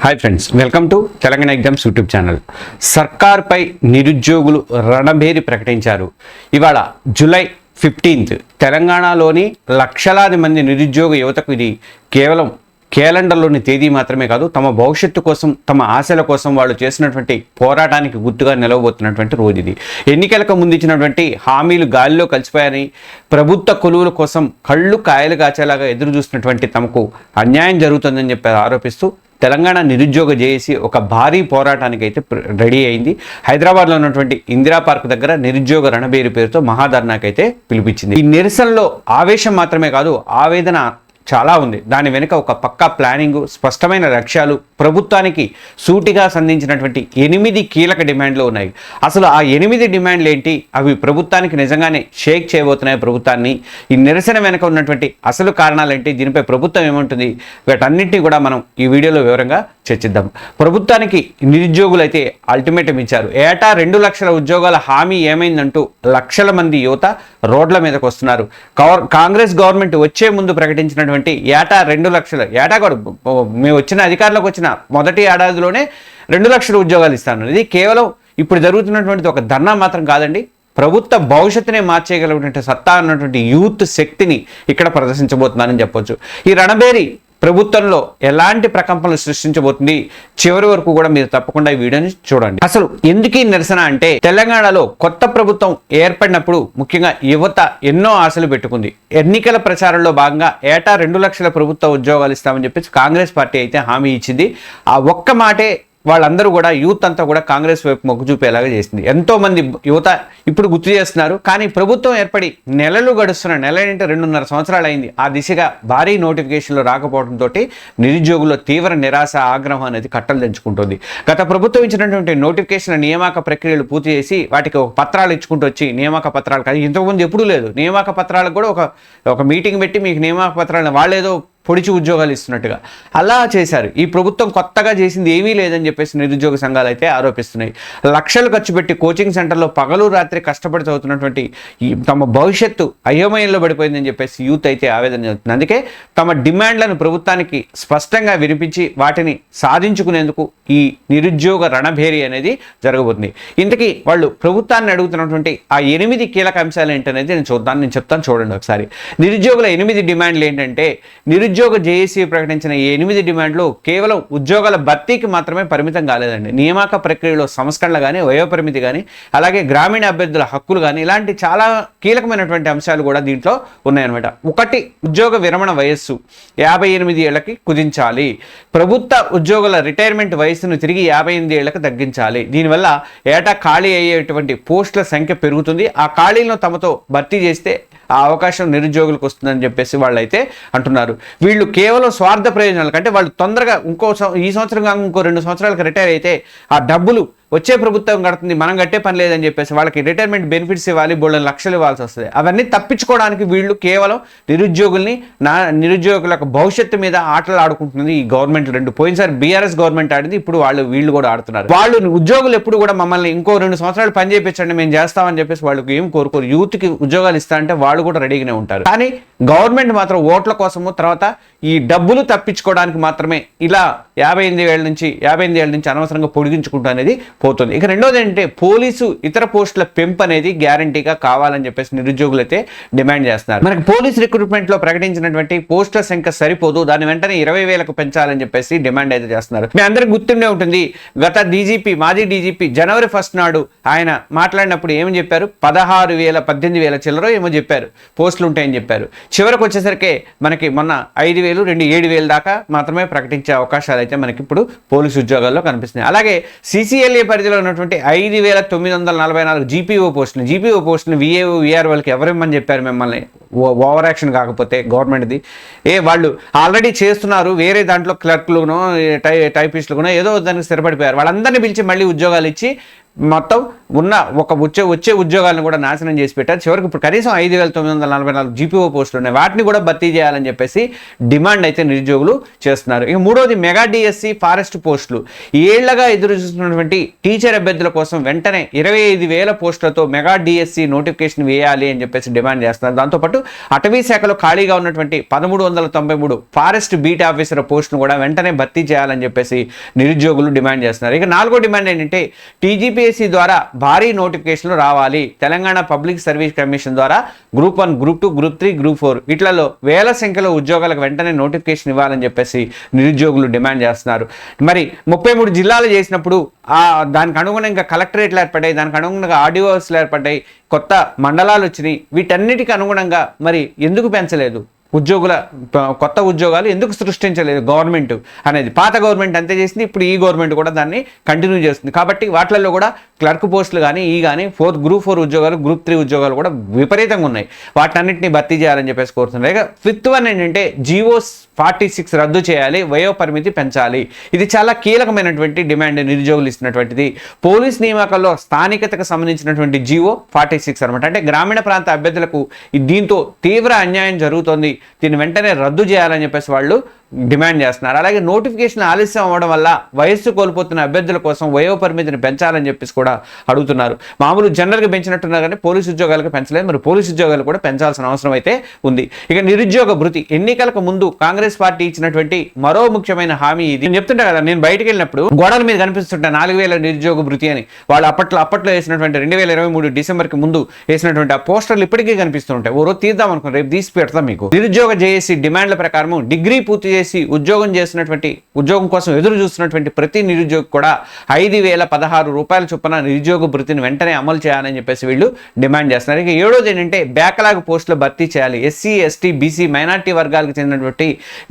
Hi friends, welcome to Telangana exams YouTube channel. సర్కార్పై నిరుద్యోగులు రణభేరి ప్రకటించారు. ఇవాళ జూలై 15 తెలంగాణలోని లక్షలాది మంది నిరుద్యోగ యువతకు ఇది కేవలం క్యాలెండర్లోని తేదీ మాత్రమే కాదు, తమ భవిష్యత్తు కోసం, తమ ఆశల కోసం వాళ్ళు చేసినటువంటి పోరాటానికి గుర్తుగా నిలవబోతున్నటువంటి రోజు ఇది. ఎన్నికలకు ముందు ఇచ్చినటువంటి హామీలు గాలిలో కలిసిపోయాయని, ప్రభుత్వ కొలువుల కోసం కళ్ళు కాయలు కాచేలాగా ఎదురు చూసినటువంటి తమకు అన్యాయం జరుగుతుందని చెప్పి ఆరోపిస్తూ తెలంగాణ నిరుద్యోగ జేఏసీ ఒక భారీ పోరాటానికి అయితే రెడీ అయింది. హైదరాబాద్లో ఉన్నటువంటి ఇందిరా పార్క్ దగ్గర నిరుద్యోగ రణబేరి పేరుతో మహాధర్నాకైతే పిలిపించింది. ఈ నిరసనలో ఆవేశం మాత్రమే కాదు, ఆవేదన చాలా ఉంది. దాని వెనుక ఒక పక్కా ప్లానింగ్, స్పష్టమైన లక్ష్యాలు, ప్రభుత్వానికి సూటిగా సంధించినటువంటి 8 కీలక డిమాండ్లు ఉన్నాయి. అసలు ఆ 8 డిమాండ్లు ఏంటి, అవి ప్రభుత్వానికి నిజంగానే షేక్ చేయబోతున్నాయి ప్రభుత్వాన్ని, ఈ నిరసన వెనుక ఉన్నటువంటి అసలు కారణాలు ఏంటి, దీనిపై ప్రభుత్వం ఏమంటుంది, వీటన్నింటినీ కూడా మనం ఈ వీడియోలో వివరంగా చర్చిద్దాం. ప్రభుత్వానికి నిరుద్యోగులు అయితే అల్టిమేటం ఇచ్చారు. ఏటా 2 లక్షల ఉద్యోగాల హామీ ఏమైందంటూ లక్షల మంది యువత రోడ్ల మీదకు వస్తున్నారు. కాంగ్రెస్ గవర్నమెంట్ వచ్చే ముందు ప్రకటించినటువంటి ఏటా 2 లక్షలు, ఏటా కూడా మేము వచ్చిన అధికారంలోకి వచ్చిన మొదటి ఏడాదిలోనే 2 లక్షల ఉద్యోగాలు ఇస్తాను. ఇది కేవలం ఇప్పుడు జరుగుతున్నటువంటి ఒక ధర్నా మాత్రం కాదండి, ప్రభుత్వ భవిష్యత్తునే మార్చేయగలిగినటువంటి సత్తా అన్నటువంటి యూత్ శక్తిని ఇక్కడ ప్రదర్శించబోతున్నారని చెప్పొచ్చు. ఈ రణబేరి ప్రభుత్వంలో ఎలాంటి ప్రకంపనలు సృష్టించబోతుంది, చివరి వరకు కూడా మీరు తప్పకుండా ఈ వీడియోని చూడండి. అసలు ఎందుకు ఈ నిరసన అంటే, తెలంగాణలో కొత్త ప్రభుత్వం ఏర్పడినప్పుడు ముఖ్యంగా యువత ఎన్నో ఆశలు పెట్టుకుంది. ఎన్నికల ప్రచారంలో భాగంగా ఏటా 2 లక్షల ప్రభుత్వ ఉద్యోగాలు ఇస్తామని చెప్పేసి కాంగ్రెస్ పార్టీ అయితే హామీ ఇచ్చింది. ఆ ఒక్క మాటే వాళ్ళందరూ కూడా, యూత్ అంతా కూడా కాంగ్రెస్ వైపు మొగ్గు చూపేలాగా చేసింది. ఎంతో మంది యువత ఇప్పుడు గుర్తు చేస్తున్నారు. కానీ ప్రభుత్వం ఏర్పడి నెలలు గడుస్తున్న, నెల అంటే 2.5 సంవత్సరాలు అయింది. ఆ దిశగా భారీ నోటిఫికేషన్లు రాకపోవడంతో నిరుద్యోగుల్లో తీవ్ర నిరాశ, ఆగ్రహం అనేది కట్టలు తెంచుకుంటుంది. గత ప్రభుత్వం ఇచ్చినటువంటి నోటిఫికేషన్ నియామక ప్రక్రియలు పూర్తి చేసి వాటికి ఒక పత్రాలు ఇచ్చుకుంటూ వచ్చి, నియామక పత్రాలు కాదు, ఇంతకుముందు ఎప్పుడూ లేదు, నియామక పత్రాలకు కూడా ఒక మీటింగ్ పెట్టి మీకు నియామక పత్రాలను వాళ్ళేదో పొడిచి ఉద్యోగాలు ఇస్తున్నట్టుగా అలా చేశారు. ఈ ప్రభుత్వం కొత్తగా చేసింది ఏమీ లేదని చెప్పేసి నిరుద్యోగ సంఘాలు అయితే ఆరోపిస్తున్నాయి. లక్షలు ఖర్చు పెట్టి కోచింగ్ సెంటర్లో పగలు రాత్రి కష్టపడి చదువుతున్నటువంటి తమ భవిష్యత్తు అయోమయంలో పడిపోయిందని చెప్పేసి యూత్ అయితే ఆవేదన చెందుతుంది. అందుకే తమ డిమాండ్లను ప్రభుత్వానికి స్పష్టంగా వినిపించి వాటిని సాధించుకునేందుకు ఈ నిరుద్యోగ రణభేరి అనేది జరగబోతుంది. ఇంతకీ వాళ్ళు ప్రభుత్వాన్ని అడుగుతున్నటువంటి ఆ 8 కీలక అంశాలు ఏంటనేది నేను చెప్తాను చూడండి ఒకసారి. నిరుద్యోగుల 8 డిమాండ్లు ఏంటంటే, నిరుద్యోగ జేఏసీ ప్రకటించిన ఈ 8 డిమాండ్లు కేవలం ఉద్యోగాల భర్తీకి మాత్రమే పరిమితం కాలేదండి. నియామక ప్రక్రియలో సంస్కరణలు కానీ, వయోపరిమితి కానీ, అలాగే గ్రామీణ అభ్యర్థుల హక్కులు కానీ, ఇలాంటి చాలా కీలకమైనటువంటి అంశాలు కూడా దీంట్లో ఉన్నాయన్నమాట. 1, ఉద్యోగ విరమణ వయస్సు 58 ఏళ్లకి కుదించాలి. ప్రభుత్వ ఉద్యోగుల రిటైర్మెంట్ వయస్సును తిరిగి 58 ఏళ్లకు తగ్గించాలి. దీనివల్ల ఏటా ఖాళీ అయ్యేటువంటి పోస్టుల సంఖ్య పెరుగుతుంది. ఆ ఖాళీలను తమతో భర్తీ చేస్తే ఆ అవకాశం నిరుద్యోగులకు వస్తుందని చెప్పేసి వాళ్ళైతే అంటున్నారు. వీళ్ళు కేవలం స్వార్థ ప్రయోజనాలు కంటే, వాళ్ళు తొందరగా ఈ సంవత్సరం కాక ఇంకో 2 సంవత్సరాలకు రిటైర్ అయితే ఆ డబ్బులు వచ్చే ప్రభుత్వం కడుతుంది, మనం కట్టే పని లేదని చెప్పేసి వాళ్ళకి రిటైర్మెంట్ బెనిఫిట్స్ ఇవ్వాలి, బోళ్ళని లక్షలు ఇవ్వాల్సి వస్తుంది. అవన్నీ తప్పించుకోవడానికి వీళ్ళు కేవలం నిరుద్యోగుల భవిష్యత్తు మీద ఆటలు ఆడుకుంటుంది ఈ గవర్నమెంట్. పోయినసారి బీఆర్ఎస్ గవర్నమెంట్ ఆడింది, ఇప్పుడు వీళ్ళు కూడా ఆడుతున్నారు. వాళ్ళు ఉద్యోగులు ఎప్పుడు కూడా మమ్మల్ని ఇంకో 2 సంవత్సరాలు పని చేయించండి, మేము చేస్తామని చెప్పేసి వాళ్ళకి ఏం కోరుకోరు. యూత్కి ఉద్యోగాలు ఇస్తారంటే వాళ్ళు కూడా రెడీగానే ఉంటారు. కానీ గవర్నమెంట్ మాత్రం ఓట్ల కోసము, తర్వాత ఈ డబ్బులు తప్పించుకోవడానికి మాత్రమే ఇలా 58 ఏళ్ళ నుంచి అనవసరంగా పొడిగించుకుంటూ అనేది పోతుంది. ఇక రెండోది ఏంటంటే, పోలీసు ఇతర పోస్టుల పెంపు అనేది గ్యారంటీగా కావాలని చెప్పేసి నిరుద్యోగులు అయితే డిమాండ్ చేస్తున్నారు. మనకి పోలీస్ రిక్రూట్మెంట్ లో ప్రకటించినటువంటి పోస్టుల సంఖ్య సరిపోదు, దాని వెంటనే 20,000కు పెంచాలని చెప్పేసి డిమాండ్ అయితే చేస్తున్నారు. మీ అందరికి గుర్తుండే ఉంటుంది, గత మాజీ డీజీపీ జనవరి 1 నాడు ఆయన మాట్లాడినప్పుడు ఏమని చెప్పారు, 16,000 18,000 చిల్లరో ఏమో చెప్పారు పోస్టులు ఉంటాయని చెప్పారు. చివరికి వచ్చేసరికి మనకి మొన్న 5,000 2 7,000 దాకా మాత్రమే ప్రకటించే అవకాశాలు అయితే మనకి ఇప్పుడు పోలీసు ఉద్యోగాల్లో కనిపిస్తున్నాయి. అలాగే CCLA పరిధిలో ఉన్నటువంటి 5,944 జీపీఓ పోస్టులు VAO VROలకి ఎవరిమ్మని చెప్పారు మిమ్మల్ని, ఓవర్ యాక్షన్ కాకపోతే గవర్నమెంట్ది. వాళ్ళు ఆల్రెడీ చేస్తున్నారు, వేరే దాంట్లో క్లర్క్లునో టైపిస్టులునో ఏదో దానికి స్థిరపడిపోయారు. వాళ్ళందరినీ పిలిచి మళ్ళీ ఉద్యోగాలు ఇచ్చి మొత్తం ఉన్న వచ్చే ఉద్యోగాలను కూడా నాశనం చేసి పెట్టారు. చివరికి ఇప్పుడు కనీసం 5,944 జీపీఓ పోస్టులు ఉన్నాయి, వాటిని కూడా భర్తీ చేయాలని చెప్పేసి డిమాండ్ అయితే నిరుద్యోగులు చేస్తున్నారు. ఇక మూడోది, మెగా డిఎస్సి ఫారెస్ట్ పోస్టులు. ఏళ్లగా ఎదురు చూస్తున్నటువంటి టీచర్ అభ్యర్థుల కోసం వెంటనే 25,000 పోస్టులతో మెగా డిఎస్సి నోటిఫికేషన్ వేయాలి అని చెప్పేసి డిమాండ్ చేస్తున్నారు. దాంతోపాటు అటవీ శాఖలో ఖాళీగా ఉన్నటువంటి 1393 ఫారెస్ట్ బీట్ ఆఫీసర్ పోస్టును కూడా వెంటనే భర్తీ చేయాలని చెప్పేసి నిరుద్యోగులు డిమాండ్ చేస్తున్నారు. ఇక 4వ డిమాండ్ ఏంటంటే టీజీపీఎస్సీ ద్వారా భారీ నోటిఫికేషన్లు రావాలి. తెలంగాణ పబ్లిక్ సర్వీస్ కమిషన్ ద్వారా గ్రూప్ 1, గ్రూప్ 2, గ్రూప్ 3, గ్రూప్ 4 వీటిలలో వేల సంఖ్యలో ఉద్యోగాలకు వెంటనే నోటిఫికేషన్ ఇవ్వాలని చెప్పేసి నిరుద్యోగులు డిమాండ్ చేస్తున్నారు. మరి 33 జిల్లాలు చేసినప్పుడు దానికి అనుగుణంగా కలెక్టరేట్లు ఏర్పడ్డాయి, దానికి అనుగుణంగా ఆర్డీఓస్లు ఏర్పడ్డాయి, కొత్త మండలాలు వచ్చినాయి. వీటన్నిటికి అనుగుణంగా మరి ఎందుకు పెంచలేదు? కొత్త ఉద్యోగాలు ఎందుకు సృష్టించలేదు గవర్నమెంట్ అనేది? పాత గవర్నమెంట్ అంతే చేసింది, ఇప్పుడు ఈ గవర్నమెంట్ కూడా దాన్ని కంటిన్యూ చేస్తుంది. కాబట్టి వాటిల్లో కూడా క్లర్క్ పోస్టులు కానీ గ్రూప్ 4 ఉద్యోగాలు, గ్రూప్ 3 ఉద్యోగాలు కూడా విపరీతంగా ఉన్నాయి. వాటన్నిటిని భర్తీ చేయాలని చెప్పేసి కోరుతున్నారు. ఇక 5th వన్ ఏంటంటే జీవో 46 రద్దు చేయాలి, వయో పరిమితి పెంచాలి. ఇది చాలా కీలకమైనటువంటి డిమాండ్ నిరుద్యోగులు ఇస్తున్నటువంటిది. పోలీస్ నియామకాల్లో స్థానికతకు సంబంధించినటువంటి జీవో 46 అనమాట. అంటే గ్రామీణ ప్రాంత అభ్యర్థులకు దీంతో తీవ్ర అన్యాయం జరుగుతోంది, దీన్ని వెంటనే రద్దు చేయాలని చెప్పేసి వాళ్ళు డిమాండ్ చేస్తున్నారు. అలాగే నోటిఫికేషన్ ఆలస్యం అవ్వడం వల్ల వయస్సు కోల్పోతున్న అభ్యర్థుల కోసం వయో పరిమితిని పెంచాలని చెప్పేసి కూడా అడుగుతున్నారు. మామూలు జనరల్గా పెంచినట్టున్నారు కానీ పోలీసు ఉద్యోగాలకు పెంచలేదు. మరి పోలీసు ఉద్యోగాలు కూడా పెంచాల్సిన అవసరం అయితే ఉంది. ఇక నిరుద్యోగ భృతి, ఎన్నికలకు ముందు కాంగ్రెస్ పార్టీ ఇచ్చినటువంటి మరో ముఖ్యమైన హామీ ఇది. నేను చెప్తుంటా కదా, నేను బయటకు వెళ్ళినప్పుడు గోడల మీద కనిపిస్తుంటా 4000 నిరుద్యోగ భృతి అని. వాళ్ళు అప్పట్లో వేసినటువంటి 2023 డిసెంబర్కి ముందు వేసినటువంటి ఆ పోస్టర్లు ఇప్పటికీ కనిపిస్తుంటాయి. ఓ రోజు తీద్దాం అనుకున్నాను, రేపు తీసి పెడతాం మీకు. నిరుద్యోగ జేఏసీ డిమాండ్ల ప్రకారం డిగ్రీ పూర్తి చేసి ఉద్యోగం కోసం ఎదురు చూస్తున్నటువంటి ప్రతి నిరుద్యోగి కూడా 5016 రూపాయల చొప్పున నిరుద్యోగ భృతిని వెంటనే అమలు చేయాలని చెప్పేసి వీళ్ళు డిమాండ్ చేస్తున్నారు. ఇక 7వది ఏంటంటే బ్యాక్లాగ్ పోస్టులు భర్తీ చేయాలి. ఎస్సీ, ఎస్టీ, బీసీ, మైనార్టీ వర్గాలకు చెందినటువంటి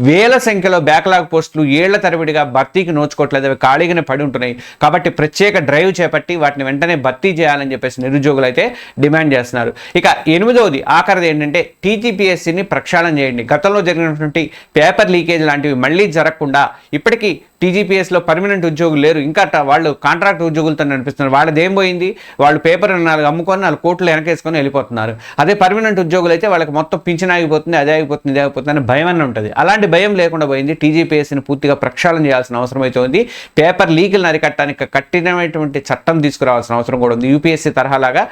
వేల సంఖ్యలో బ్యాక్లాగ్ పోస్టులు ఏళ్ల తరబడిగా భర్తీకి నోచుకోవట్లేదు, అవి ఖాళీగానే పడి ఉంటున్నాయి. కాబట్టి ప్రత్యేక డ్రైవ్ చేపట్టి వాటిని వెంటనే భర్తీ చేయాలని చెప్పేసి నిరుద్యోగులు అయితే డిమాండ్ చేస్తున్నారు. ఇక 8వది ఆఖరిది ఏంటంటే టీజీపీఎస్సీని ప్రక్షాళన చేయండి. గతంలో జరిగినటువంటి పేపర్ లీకేజ్ లాంటివి మళ్ళీ జరగకుండా, ఇప్పటికీ టీజీపీఎస్లో పర్మనెంట్ ఉద్యోగులు లేరు, ఇంకా వాళ్ళు కాంట్రాక్ట్ ఉద్యోగులతో నడిపిస్తున్నారు. వాళ్ళది ఏం పోయింది? వాళ్ళు పేపర్ 4 అమ్ముకొని 4 కోట్లు వెనకేసుకొని వెళ్ళిపోతున్నారు. అదే పర్మనెంట్ ఉద్యోగులు అయితే వాళ్ళకి మొత్తం పింఛన్ ఆగిపోతుంది, అదే ఆగిపోతుంది, ఇదే ఆగిపోతుంది అని భయం అని ఉంటుంది. అలాంటి భయం లేకుండా పోయింది. టీజీపీఎస్సీని పూర్తిగా ప్రక్షాళన చేయాల్సిన అవసరం అయితే ఉంది. పేపర్ లీకులను అరికట్టడానికి కఠినమైనటువంటి చట్టం తీసుకురావాల్సిన అవసరం కూడా ఉంది. యూపీఎస్సీ తరహాలాగా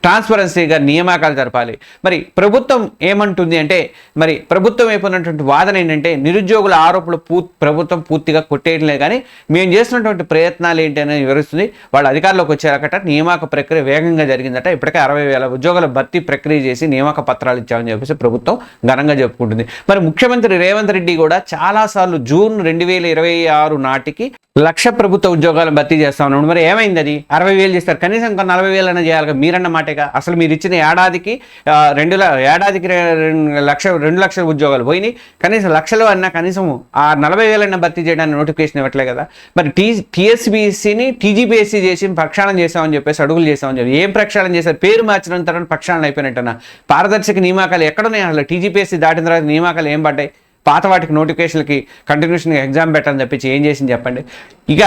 ట్రాన్స్పరెన్సీగా నియామకాలు జరపాలి. మరి ప్రభుత్వం ఏమంటుంది అంటే, మరి ప్రభుత్వం అయిపోయినటువంటి వాదన ఏంటంటే నిరుద్యోగుల ఆరోపణలు ప్రభుత్వం పూర్తిగా కొట్టేయట్లేదు, కానీ మేము చేస్తున్నటువంటి ప్రయత్నాలు ఏంటి అనేది వివరిస్తుంది. వాళ్ళు అధికారంలోకి వచ్చారట, నియామక ప్రక్రియ వేగంగా జరిగిందట, ఇప్పటికే 60,000 ఉద్యోగాల భర్తీ ప్రక్రియ చేసి నియామక పత్రాలు ఇచ్చామని చెప్పేసి ప్రభుత్వం ఘనంగా చెప్పుకుంటుంది. మరి ముఖ్యమంత్రి రేవంత్ రెడ్డి కూడా చాలాసార్లు జూన్ 2026 నాటికి 1,00,000 ప్రభుత్వ ఉద్యోగాలను భర్తీ చేస్తా ఉన్నాడు. మరి ఏమైంది? అది 60,000 చేస్తారు, కనీసం ఇంకా 40,000 అయినా చేయాలి మీరన్న మాటేగా. అసలు మీరు ఇచ్చిన ఏడాదికి 2 లక్షల ఉద్యోగాలు పోయినాయి, కనీసం లక్షలు అన్నా కనీసం ఆ 40,000 అయినా భర్తీ చేయడానికి నోటిఫికేషన్ ఇవ్వట్లే కదా. మరి టీఎస్పీఎస్సీని టీజీపీఎస్సీ చేసి ప్రక్షాళన చేసామని చెప్పేసి అడుగులు చేసామని చెప్పి ఏం ప్రక్షాళన చేశారు? పేరు మార్చిన తర్వాత ప్రక్షాళన అయిపోయినట్టనా? పారదర్శక నియామకాలు ఎక్కడున్నాయి? అసలు టీజీపీఎస్సీ దాటిన తర్వాత నియామకాలు ఏం పడ్డాయి? పాత వాటికి నోటిఫికేషన్లకి కంటిన్యూషన్గా ఎగ్జామ్ పెట్టాలని చెప్పించి ఏం చేసింది చెప్పండి? ఇక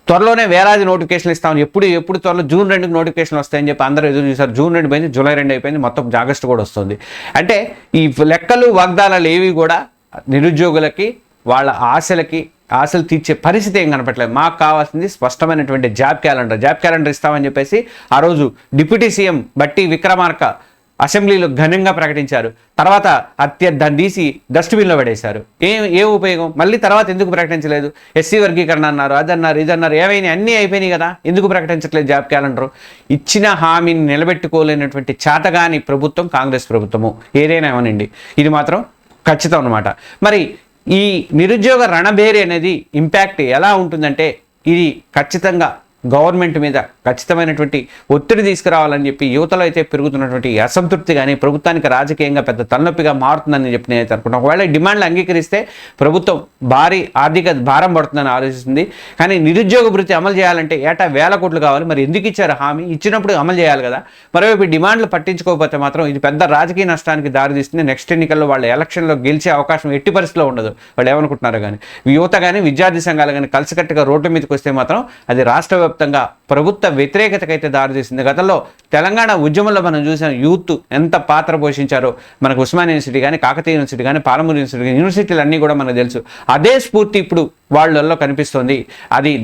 త్వరలోనే వేలాది నోటిఫికేషన్లు ఇస్తామని ఎప్పుడు త్వరలో జూన్ 2కి నోటిఫికేషన్లు వస్తాయని చెప్పి అందరూ ఎదురు చూసారు. జూన్ 2 పోయింది, జూలై 2 అయిపోయింది, మొత్తం ఆగస్టు కూడా వస్తుంది. అంటే ఈ లెక్కలు వాగ్దానాలు ఏవి కూడా నిరుద్యోగులకి వాళ్ళ ఆశలు తీర్చే పరిస్థితి ఏం కనపట్లేదు. మాకు కావాల్సింది స్పష్టమైనటువంటి జాబ్ క్యాలెండర్ ఇస్తామని చెప్పేసి ఆ రోజు డిప్యూటీ సీఎం బట్టి విక్రమార్క అసెంబ్లీలో ఘనంగా ప్రకటించారు. తర్వాత దాన్ని తీసి డస్ట్బిన్లో పడేశారు. ఏం ఉపయోగం? మళ్ళీ తర్వాత ఎందుకు ప్రకటించలేదు? ఎస్సీ వర్గీకరణ అన్నారు, అదన్నారు, ఇదన్నారు, ఏమైనా అన్నీ అయిపోయినాయి కదా, ఎందుకు ప్రకటించట్లేదు జాబ్ క్యాలెండర్? ఇచ్చిన హామీని నిలబెట్టుకోలేనటువంటి చేతగాని ప్రభుత్వం కాంగ్రెస్ ప్రభుత్వము, ఏదైనా ఏమనండి, ఇది మాత్రం ఖచ్చితం అన్నమాట. మరి ఈ నిరుద్యోగ రణబేరి అనేది ఇంపాక్ట్ ఎలా ఉంటుందంటే, ఇది ఖచ్చితంగా గవర్నమెంట్ మీద ఖచ్చితమైనటువంటి ఒత్తిడి తీసుకురావాలని చెప్పి యువతలో అయితే పెరుగుతున్నటువంటి అసంతృప్తి కానీ ప్రభుత్వానికి రాజకీయంగా పెద్ద తలనొప్పిగా మారుతుందని చెప్పి నేనైతే అనుకుంటున్నాను. ఒకవేళ డిమాండ్లు అంగీకరిస్తే ప్రభుత్వం భారీ ఆర్థిక భారం పడుతుందని ఆలోచిస్తుంది. కానీ నిరుద్యోగ భృతి అమలు చేయాలంటే ఏటా 1000 కోట్లు కావాలి. మరి ఎందుకు ఇచ్చారు హామీ? ఇచ్చినప్పుడు అమలు చేయాలి కదా. మరోవైపు డిమాండ్లు పట్టించుకోకపోతే మాత్రం ఇది పెద్ద రాజకీయ నష్టానికి దారితీస్తుంది. నెక్స్ట్ ఎన్నికల్లో వాళ్ళ ఎలక్షన్లో గెలిచే అవకాశం ఎట్టి పరిస్థితిలో ఉండదు. వాళ్ళు ఏమనుకుంటున్నారు కానీ యువత కానీ విద్యార్థి సంఘాలు కానీ కలిసికట్టుగా రోడ్ల మీదకి వస్తే మాత్రం అది రాష్ట్ర వ్యాప్తంగా ప్రభుత్వ వ్యతిరేకతకైతే దారితీస్తుంది. గతంలో తెలంగాణ ఉద్యమంలో మనం చూసిన యూత్ ఎంత పాత్ర పోషించారో మనకు ఉస్మానియా యూనివర్సిటీ కానీ, కాకతీయ యూనివర్సిటీ కానీ, పాలమూరు యూనివర్సిటీ కానీ, యూనివర్సిటీలు అన్నీ కూడా మనకు తెలుసు. అదే స్ఫూర్తి ఇప్పుడు వాళ్ళల్లో కనిపిస్తుంది.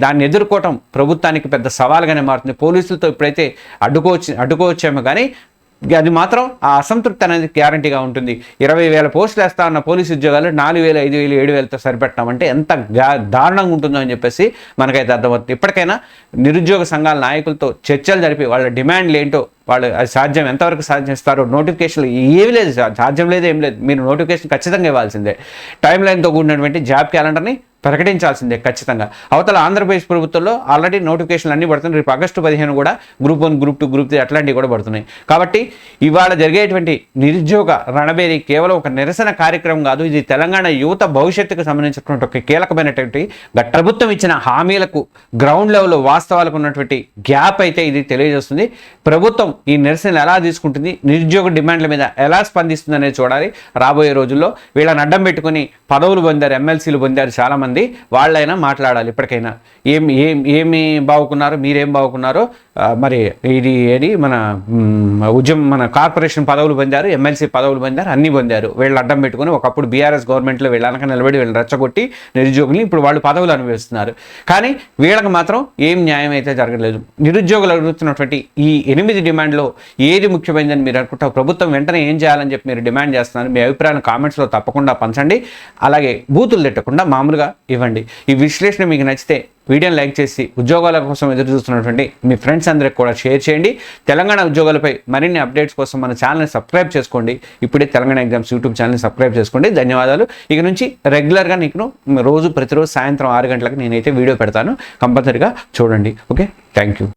దాన్ని ఎదుర్కోవటం ప్రభుత్వానికి పెద్ద సవాల్గానే మారుతుంది. పోలీసులతో ఇప్పుడైతే అడ్డుకోవచ్చేమో కానీ అది మాత్రం ఆ అసంతృప్తి అనేది గ్యారంటీగా ఉంటుంది. 20,000 పోస్టులు వేస్తా ఉన్న పోలీసు ఉద్యోగాలు 4,000, 5,000, 7,000తో సరిపెట్టామంటే ఎంత దారుణంగా ఉంటుందో అని చెప్పేసి మనకైతే అర్థమవుతుంది. ఇప్పటికైనా నిరుద్యోగ సంఘాల నాయకులతో చర్చలు జరిపి వాళ్ళ డిమాండ్లు ఏంటో, వాళ్ళు అది సాధ్యం ఎంతవరకు సాధిస్తారో, నోటిఫికేషన్లు ఏమీ లేదు, సాధ్యం లేదు, ఏం లేదు, మీరు నోటిఫికేషన్ ఖచ్చితంగా ఇవ్వాల్సిందే. టైం లైన్తో కూడినటువంటి జాబ్ క్యాలెండర్ని ప్రకటించాల్సిందే ఖచ్చితంగా. అవతల ఆంధ్రప్రదేశ్ ప్రభుత్వంలో ఆల్రెడీ నోటిఫికేషన్లు అన్నీ పడుతున్నాయి. రేపు ఆగస్టు 15 కూడా గ్రూప్ 1, గ్రూప్ 2, గ్రూప్ 3 అట్లాంటివి కూడా పడుతున్నాయి. కాబట్టి ఇవాళ జరిగేటువంటి నిరుద్యోగ రణబేరి కేవలం ఒక నిరసన కార్యక్రమం కాదు, ఇది తెలంగాణ యువత భవిష్యత్తుకు సంబంధించినటువంటి ఒక కీలకమైనటువంటి ప్రభుత్వం ఇచ్చిన హామీలకు గ్రౌండ్ లెవెల్లో వాస్తవాలకు ఉన్నటువంటి గ్యాప్ అయితే ఇది తెలియజేస్తుంది. ప్రభుత్వం ఈ నిరసన ఎలా తీసుకుంటుంది, నిరుద్యోగ డిమాండ్ల మీద ఎలా స్పందిస్తుంది అనేది చూడాలి రాబోయే రోజుల్లో. వీళ్ళని అడ్డం పెట్టుకుని పదవులు పొందారు, ఎమ్మెల్సీలు పొందారు చాలామంది, వాళ్ళైనా మాట్లాడాలి. ఇప్పటికైనా ఏమి బాగుకున్నారో, మీరేం బాగుకున్నారో, మరి ఇది మన మన కార్పొరేషన్ పదవులు పొందారు, ఎమ్మెల్సీ పదవులు పొందారు, అన్నీ పొందారు. వీళ్ళు అడ్డం పెట్టుకుని ఒకప్పుడు బీఆర్ఎస్ గవర్నమెంట్లో వీళ్ళ వెనక నిలబడి వీళ్ళు రెచ్చగొట్టి నిరుద్యోగుల్ని ఇప్పుడు వాళ్ళు పదవులు అనుభవిస్తున్నారు. కానీ వీళ్ళకి మాత్రం ఏం న్యాయం అయితే జరగలేదు. నిరుద్యోగులు అడుగుతున్నటువంటి ఈ 8 డిమాండ్లో ఏది ముఖ్యమైనదని మీరు అనుకుంటారు? ప్రభుత్వం వెంటనే ఏం చేయాలని చెప్పి మీరు డిమాండ్ చేస్తున్నారు? మీ అభిప్రాయాలను కామెంట్స్లో తప్పకుండా పంచండి. అలాగే బూతులు తిట్టకుండా మామూలుగా ఇవ్వండి. ఈ విశ్లేషణ మీకు నచ్చితే వీడియోని లైక్ చేసి ఉద్యోగాల కోసం ఎదురు చూస్తున్నటువంటి మీ ఫ్రెండ్స్ అందరికి కూడా షేర్ చేయండి. తెలంగాణ ఉద్యోగాలపై మరిన్ని అప్డేట్స్ కోసం మన ఛానల్ని సబ్స్క్రైబ్ చేసుకోండి. ఇప్పుడే తెలంగాణ ఎగ్జామ్స్ యూట్యూబ్ ఛానల్ని సబ్స్క్రైబ్ చేసుకోండి. ధన్యవాదాలు. ఇక నుంచి రెగ్యులర్గా నీకు ప్రతిరోజు సాయంత్రం 6 గంటలకు నేనైతే వీడియో పెడతాను, కంపల్సరీగా చూడండి. Okay, thank you.